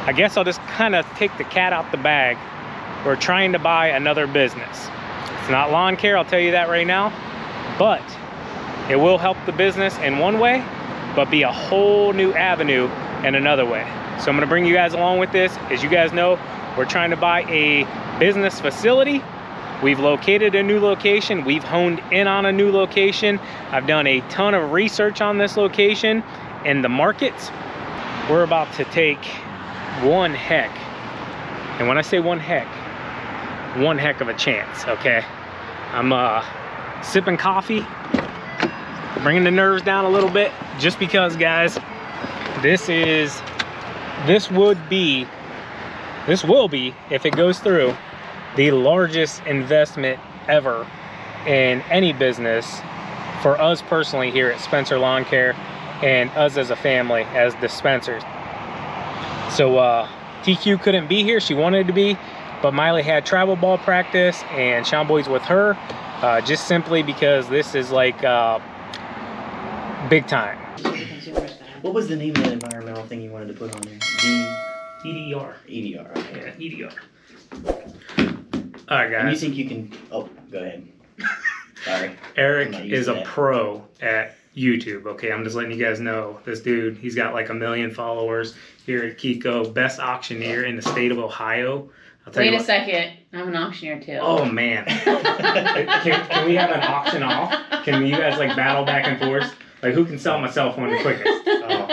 I guess I'll just kind of take the cat out the bag. We're trying to buy another business. It's not lawn care, I'll tell you that right now, but it will help the business in one way, but be a whole new avenue in another way. So I'm gonna bring you guys along with this. As you guys know, we're trying to buy a business facility. We've located a new location. We've honed in on a new location. I've done a ton of research on this location and the markets. We're about to take one heck, and when I say one heck of a chance, okay? I'm sipping coffee, bringing the nerves down a little bit, just because, guys, this will be, if it goes through, the largest investment ever in any business for us personally here at Spencer Lawn Care and us as a family as dispensers. So TQ couldn't be here, she wanted to be, but Miley had travel ball practice and Sean Boyd's with her, just simply because this is like big time. What was the name of that environmental thing you wanted to put on there? EDR. EDR, okay. Yeah, EDR. All right, guys. And you think you can, oh, go ahead. Sorry. Eric is a pro at YouTube, okay? I'm just letting you guys know. This dude, he's got like 1 million followers here at Kiko, best auctioneer in the state of Ohio. Wait a second, I'm an auctioneer too. Oh man. can we have an auction off? Can you guys like battle back and forth? Like who can sell my cell phone the quickest? Oh,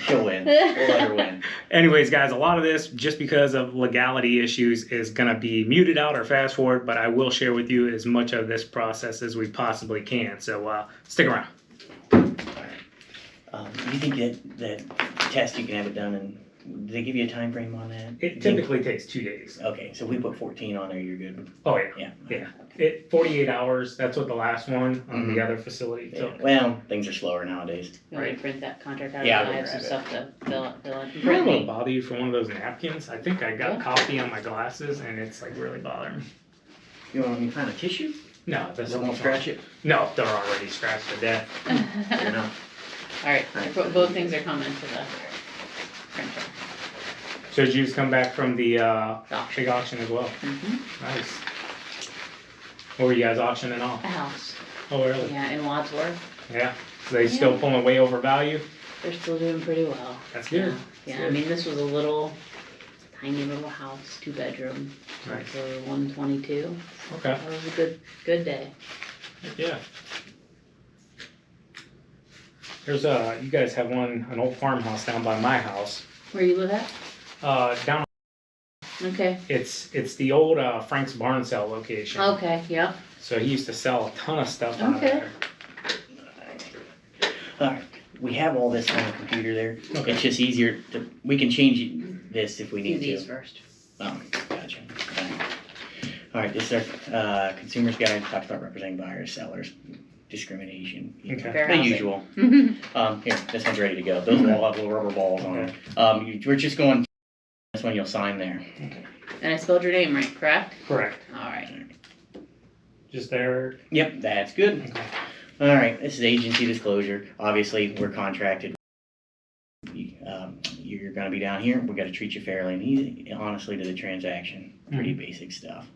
she'll win. We'll let her win. Anyways, guys, a lot of this, just because of legality issues, is gonna be muted out or fast forward, but I will share with you as much of this process as we possibly can. So stick around. Do you think that test you can have it done in? Did they give you a time frame on that? It typically takes 2 days. Okay, so we put 14 on there, you're good. Oh yeah. Yeah. 48 hours. That's what the last one on the other facility took. Well, things are slower nowadays. You want me to print that contract out? Yeah, I have some stuff to fill in. I'm gonna bother you for one of those napkins. I think I got coffee on my glasses and it's like really bothering me. You want me to find a tissue? No, that's won't scratch it. No, they're already scratched to death. Fair enough. All right, both things are coming to the printer. So did you just come back from the big auction as well? Mm-hmm. Nice. What were you guys auctioning off? A house. Oh, really? Yeah, in Wadsworth. Yeah. So they still pulling way over value? They're still doing pretty well. That's good. Yeah, I mean, this was a tiny little house, 2-bedroom. Nice. For 122. Okay. That was a good day. Yeah. There's you guys have an old farmhouse down by my house. Where you live at? Down. Okay. It's the old Frank's Barn Sale location. Okay, yep. So he used to sell a ton of stuff out of there. All right. We have all this on the computer there. Okay. It's just easier we can change this if we need Do these to. first. Oh, gotcha. All right, this is our consumer's guide. Talks about representing buyers, sellers, discrimination. Okay. Fair The housing. usual. Here, this one's ready to go. Those will all have little rubber balls on them. We're just going. This one you'll sign there. Okay. And I spelled your name right, correct? Correct. All right. Just there. Yep, that's good. Okay. All right, this is agency disclosure. Obviously, we're contracted. You're going to be down here. We've got to treat you fairly and easy, honestly, to the transaction. Pretty basic stuff.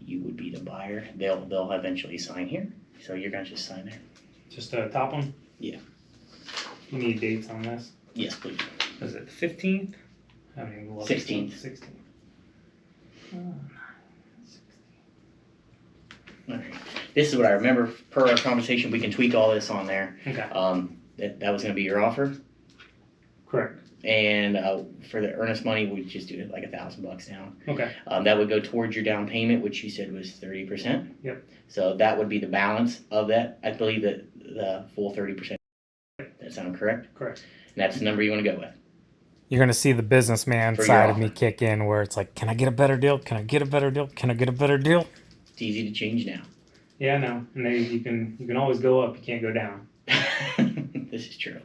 You would be the buyer. They'll eventually sign here. So you're going to just sign there. Just the top one? Yeah. You need dates on this? Yes, please. Is it the 15th? I mean, 16th. 16th. All right. This is what I remember per our conversation. We can tweak all this on there. Okay. That was going to be your offer. Correct. And for the earnest money, we'd just do it like $1,000 down. Okay. That would go towards your down payment, which you said was 30%. Yep. So that would be the balance of that. I believe that the full 30%. That sound correct? Correct. And that's the number you want to go with. You're going to see the businessman For side your of me offer. kick in where it's like, can I get a better deal? Can I get a better deal? Can I get a better deal? It's easy to change now. Yeah, I know. And you can always go up. You can't go down. This is true.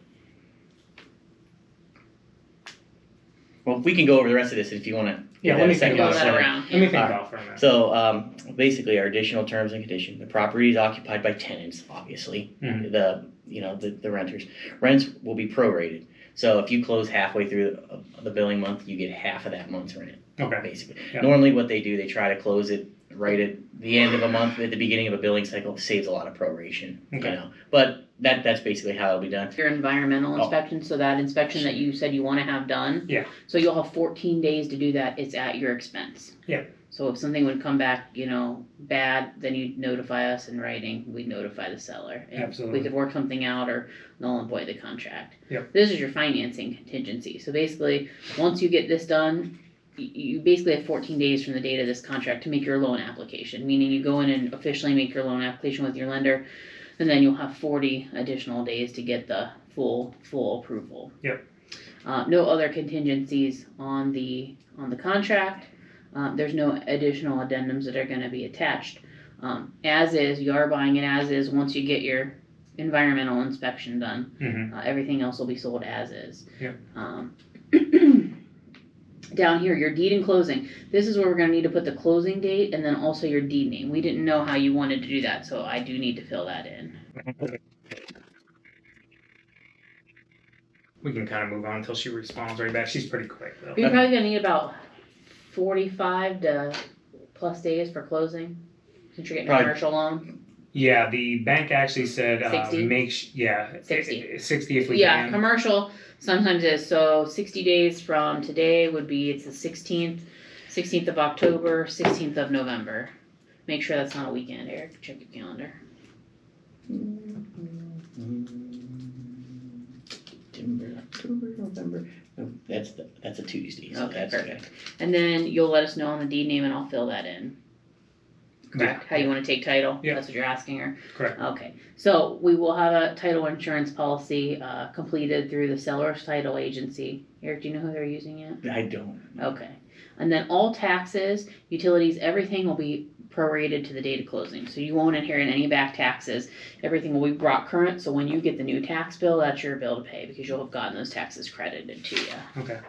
Well, we can go over the rest of this if you want to. Yeah, let me think about Go it. that around. Let me think about it for a minute. So basically, our additional terms and conditions: the property is occupied by tenants, obviously. Mhm. The renters. Rents will be prorated. So if you close halfway through the billing month, you get half of that month's rent, Okay. basically. Yeah. Normally what they do, they try to close it right at the end of a month, at the beginning of a billing cycle. It saves a lot of proration, Okay. you know. But that's basically how it'll be done. Your environmental inspection, so that inspection that you said you want to have done. Yeah. So you'll have 14 days to do that. It's at your expense. Yeah. So if something would come back, bad, then you'd notify us in writing. We'd notify the seller. And Absolutely. we could work something out or null and void the contract. Yep. This is your financing contingency. So basically, once you get this done, you basically have 14 days from the date of this contract to make your loan application, meaning you go in and officially make your loan application with your lender, and then you'll have 40 additional days to get the full approval. Yep. No other contingencies on the contract. There's no additional addendums that are going to be attached. As is, you are buying it as is. Once you get your environmental inspection done, Mm-hmm. everything else will be sold as is. Yep. Down here, your deed and closing. This is where we're going to need to put the closing date and then also your deed name. We didn't know how you wanted to do that, so I do need to fill that in. We can kind of move on until she responds right back. She's pretty quick though. You're probably going to need about 45 to plus days for closing, since you're getting a Probably. commercial loan. Yeah, the bank actually said 60? 60 if we Yeah, can. commercial sometimes is. So 60 days from today would be, it's the 16th of October, 16th of November. Make sure that's not a weekend, Eric. Check your calendar. September, October, November. No, that's a Tuesday, so Okay, that's perfect. okay. And then you'll let us know on the deed name and I'll fill that in. Correct? How you want to take title? Yeah. That's what you're asking her? Correct. Okay. So we will have a title insurance policy completed through the seller's title agency. Eric, do you know who they're using yet? I don't. Okay. And then all taxes, utilities, everything will be prorated to the date of closing. So you won't inherit any back taxes. Everything will be brought current. So when you get the new tax bill, that's your bill to pay because you'll have gotten those taxes credited to you. Okay.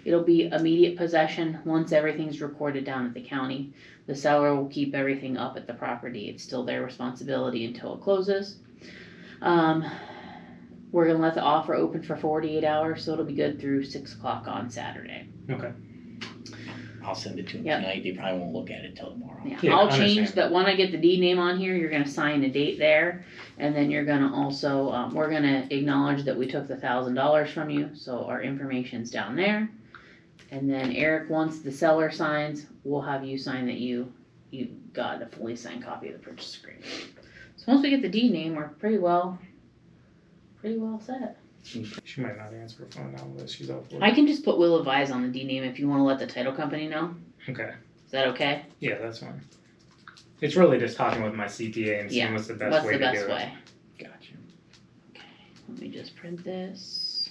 It'll be immediate possession once everything's recorded down at the county. The seller will keep everything up at the property. It's still their responsibility until it closes. We're going to let the offer open for 48 hours, so it'll be good through 6 o'clock on Saturday. Okay. I'll send it to them Yep. tonight. They probably won't look at it till tomorrow. Yeah, Yeah, I'll I change understand. that when I get the deed name on here. You're going to sign a date there, and then you're going to also we're going to acknowledge that we took the $1,000 from you, so our information's down there. And then Eric, once the seller signs, we'll have you sign that you got a fully signed copy of the purchase agreement. So once we get the deed name, we're pretty well set. She might not answer her phone now unless she's out for I can just put will advise on the deed name if you want to let the title company know. Okay. Is that okay? Yeah, that's fine. It's really just talking with my CPA and seeing Yeah. what's the best What's way the to best do way? Gotcha. Okay, let me just print this.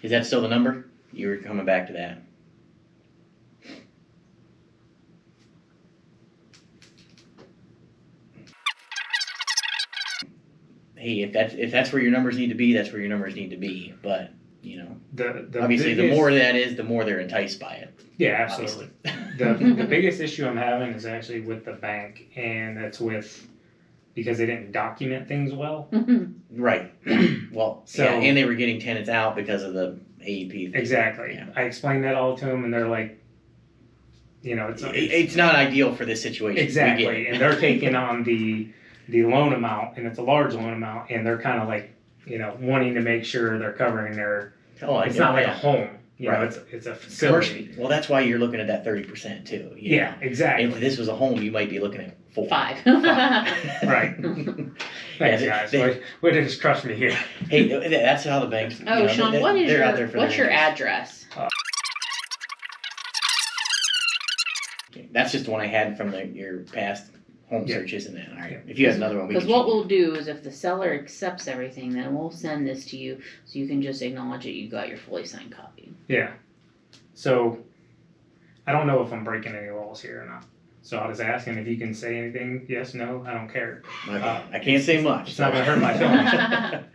Is that still the number? You were coming back to that. Hey, if that's where your numbers need to be, that's where your numbers need to be. But The obviously, the biggest- more that is, the more they're enticed by it. Yeah, absolutely. The biggest issue I'm having is actually with the bank, and that's because they didn't document things well. Right. Well, So- yeah, and they were getting tenants out because of the AEP thing. Exactly. Yeah. I explained that all to them, and they're like, It's not ideal for this situation. We get exactly, it. and they're taking on the loan amount, and it's a large loan amount, and they're kind of like, wanting to make sure they're covering their. Oh, It's not like a yeah. home, Right. it's a facility. Commercial. Well, that's why you're looking at that 30% too. Yeah, exactly. If this was a home, you might be looking at 4. 5. Right. Thanks, Yeah, guys. they- Way to just crush me here. Hey, that's how the banks. Oh, Sean, they're out there for what's their your interest. address? That's just the one I had from your past home Yeah. searches and that. All right. Yeah. If you have another one, we Because can what change we'll do is if the seller accepts everything, then we'll send this to you so you can just acknowledge that you got your fully signed copy. Yeah. So, I don't know if I'm breaking any laws here or not. So I was asking if you can say anything. Yes, no, I don't care. it. Okay. I can't say much. It's not gonna hurt my feelings.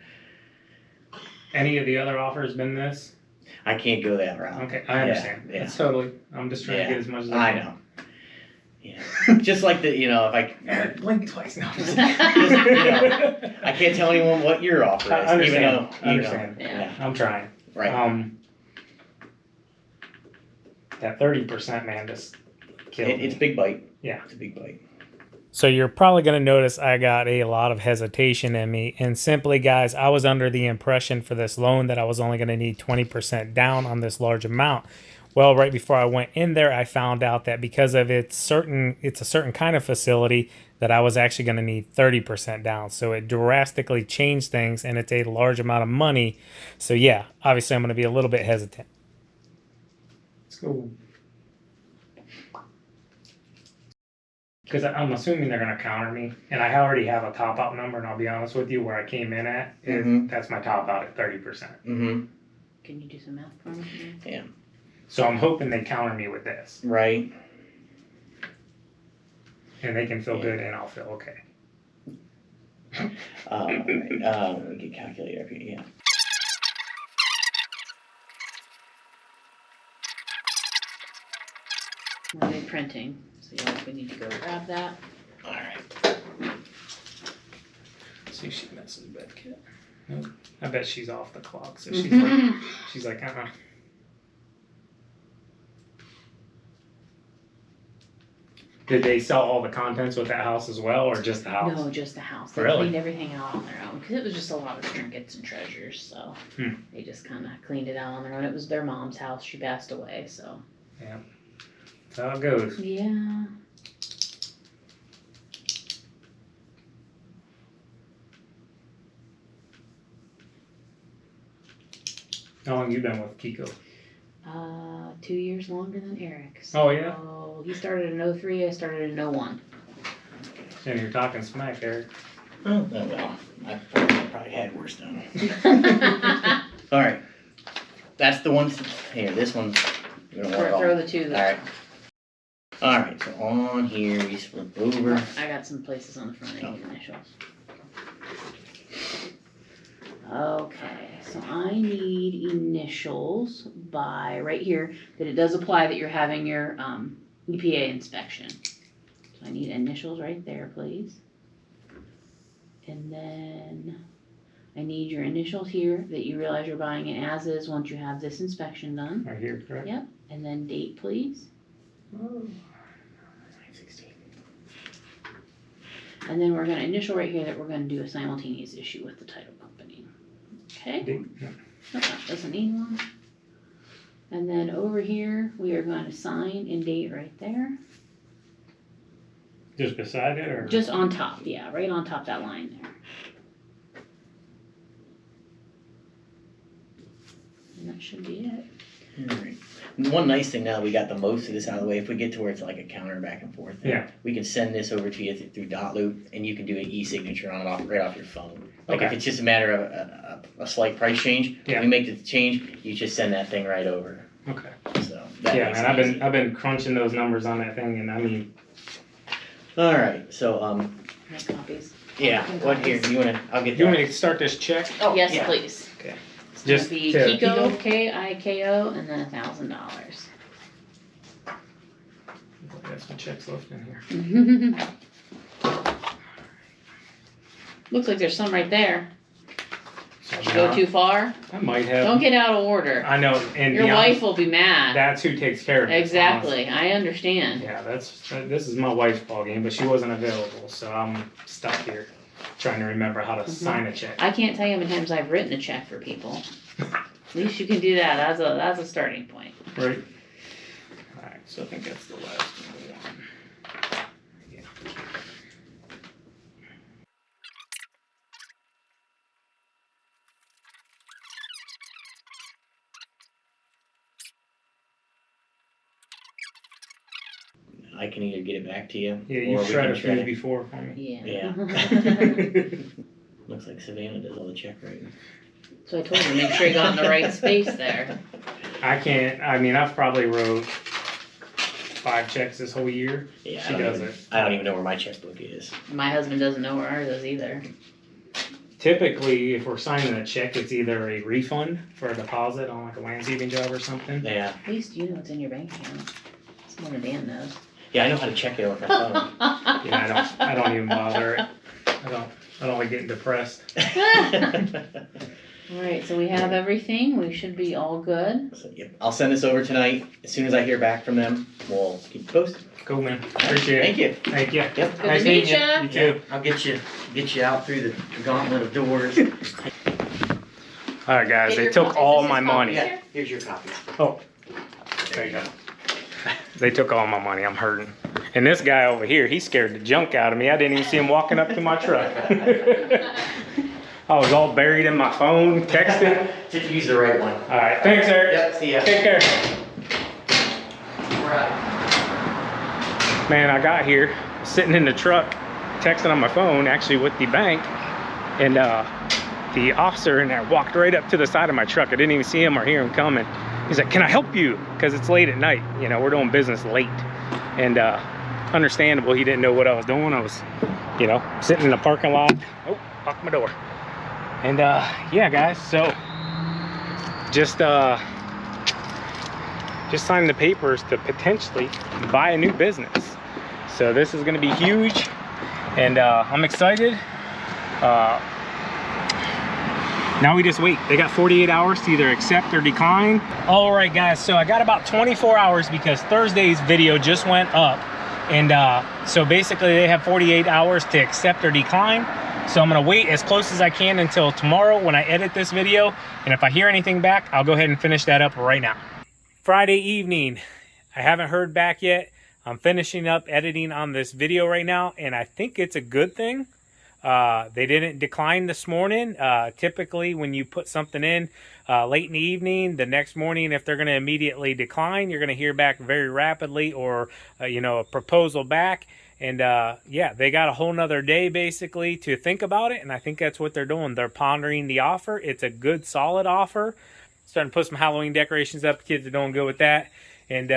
Any of the other offers been this? I can't go that route. Okay, I understand. Yeah. It's totally. I'm just trying to get as much as I can. know. Yeah. Just like the, you know, if I Blink twice now. just, you know, I can't tell anyone what your offer is, I understand. even though I understand. Yeah. I'm trying. Right. That 30%, man, just killed me. It's a big bite. Yeah. It's a big bite. So you're probably going to notice I got a lot of hesitation in me. And simply, guys, I was under the impression for this loan that I was only going to need 20% down on this large amount. Well, right before I went in there, I found out that because of it's a certain kind of facility that I was actually going to need 30% down. So it drastically changed things, and it's a large amount of money. So yeah, obviously I'm going to be a little bit hesitant. Let's go. Because I'm assuming they're going to counter me, and I already have a top out number, and I'll be honest with you, where I came in at, that's my top out at 30%. Mm-hmm. Can you do some math for me? Yeah. So I'm hoping they counter me with this, Right. and they can feel good, and I'll feel okay. All right. Let me get a calculator up here. Yeah. We're doing printing, so we need to go grab that. All right. See if she messes bed kit. Nope. I bet she's off the clock, so she's like, Did they sell all the contents with that house as well, or just the house? No, just the house. They Really? cleaned everything out on their own because it was just a lot of trinkets and treasures. So they just kind of cleaned it out on their own. It was their mom's house. She passed away, so. Yeah. That's how it goes. Yeah. How long you been with Kiko? 2 years longer than Eric. Oh, yeah? So he started in 03, I started in 01. And you're talking smack, Eric. Oh, well, I probably had worse done. All right. That's the one. Here, this one's. Throw the two All there. right. All right. So on here, we flip over. I got some places on the front I need initials. Okay, so I need initials by right here that it does apply that you're having your EPA inspection. So I need initials right there, please. And then I need your initials here that you realize you're buying it as is once you have this inspection done. Right here, correct? Yep. And then date, please. Oh. And then we're going to initial right here that we're going to do a simultaneous issue with the title company. Okay? Date? Yeah. Nope, that doesn't need one. And then over here, we are going to sign and date right there. Just beside it, or? Just on top, yeah, right on top that line there. And that should be it. All right. And one nice thing now that we got the most of this out of the way, if we get to where it's like a counter back and forth, Yeah. we can send this over to you through Dotloop, and you can do an e-signature on it right off your phone. Like if Okay. it's just a matter of a slight price change, Yeah. we make the change, you just send that thing right over. Okay. So that Yeah, makes man, it easy. I've been crunching those numbers on that thing, and I mean, All right. So Make copies. yeah. What here? You wanna? I'll get. do you want that. me to start this check? Oh, Yes, yeah. please. Okay. It's Just gonna be to Kiko, K-I-K-O, and then $1,000. I got some checks left in here. Looks like there's some right there. So Did you go now, too far? I might have. Don't get out of order. I know, and Your be honest, wife will be mad. that's who takes care of it. Exactly, I understand. Yeah, this is my wife's ball game, but she wasn't available, so I'm stuck here trying to remember how to sign a check. I can't tell you how many times I've written a check for people. At least you can do that. That's a starting point. Right. All right, so I think that's the last one. Yeah. I can either get it back to you. Yeah, you or we shred can a shred few it. before for me. Yeah. Looks like Savannah does all the check writing. So I told you, make sure you got in the right space there. I mean, I've probably wrote 5 checks this whole year. Yeah, She does it. I don't even know where my checkbook is. My husband doesn't know where ours is either. Typically, if we're signing a check, it's either a refund for a deposit on like a landscaping job or something. Yeah. At least you know what's in your bank account. It's more than Dan knows. Yeah, I know how to check it with my phone. Yeah, I don't even bother it. I don't like getting depressed. Alright, so we have everything, we should be all good. So, yep, I'll send this over tonight. As soon as I hear back from them, we'll keep you posted. Cool, man. Appreciate it. Thank you. Thank you. Yep. Good Nice to meet meeting ya. You too. I'll get you out through the gauntlet of doors. All right, guys. Get They your took copies. all This is my copies money. here? Here's your copies. Oh, there you go. They took all my money. I'm hurting. And this guy over here, he scared the junk out of me. I didn't even see him walking up to my truck. I was all buried in my phone, texting. Did you use the right one? All right, thanks, Eric. Yep, see ya. Take care. Right. Man, I got here, sitting in the truck, texting on my phone, actually with the bank, and the officer in there walked right up to the side of my truck. I didn't even see him or hear him coming. He's like, "Can I help you?" Because it's late at night. You know, we're doing business late. And understandable, he didn't know what I was doing. I was, you know, sitting in the parking lot. Oh, locked my door. And yeah, guys, so just signing the papers to potentially buy a new business. So this is going to be huge, and I'm excited. Now we just wait. They got 48 hours to either accept or decline. All right, guys, so I got about 24 hours because Thursday's video just went up. And so basically they have 48 hours to accept or decline. So I'm gonna wait as close as I can until tomorrow when I edit this video. And if I hear anything back, I'll go ahead and finish that up right now. Friday evening, I haven't heard back yet. I'm finishing up editing on this video right now, and I think it's a good thing. They didn't decline this morning. Typically when you put something in late in the evening, the next morning, if they're going to immediately decline, you're going to hear back very rapidly, or you know, a proposal back. And yeah, they got a whole nother day basically to think about it, and I think that's what they're doing. They're pondering the offer. It's a good, solid offer. Starting to put some Halloween decorations up. Kids are doing good with that. And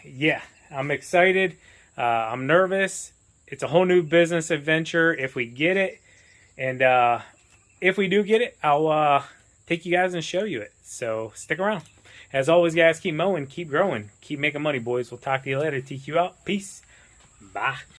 yeah, I'm excited. I'm nervous. It's a whole new business adventure if we get it. And if we do get it, I'll take you guys and show you it. So stick around. As always, guys, keep mowing, keep growing, keep making money, boys. We'll talk to you later. TQ out. Peace. Bye.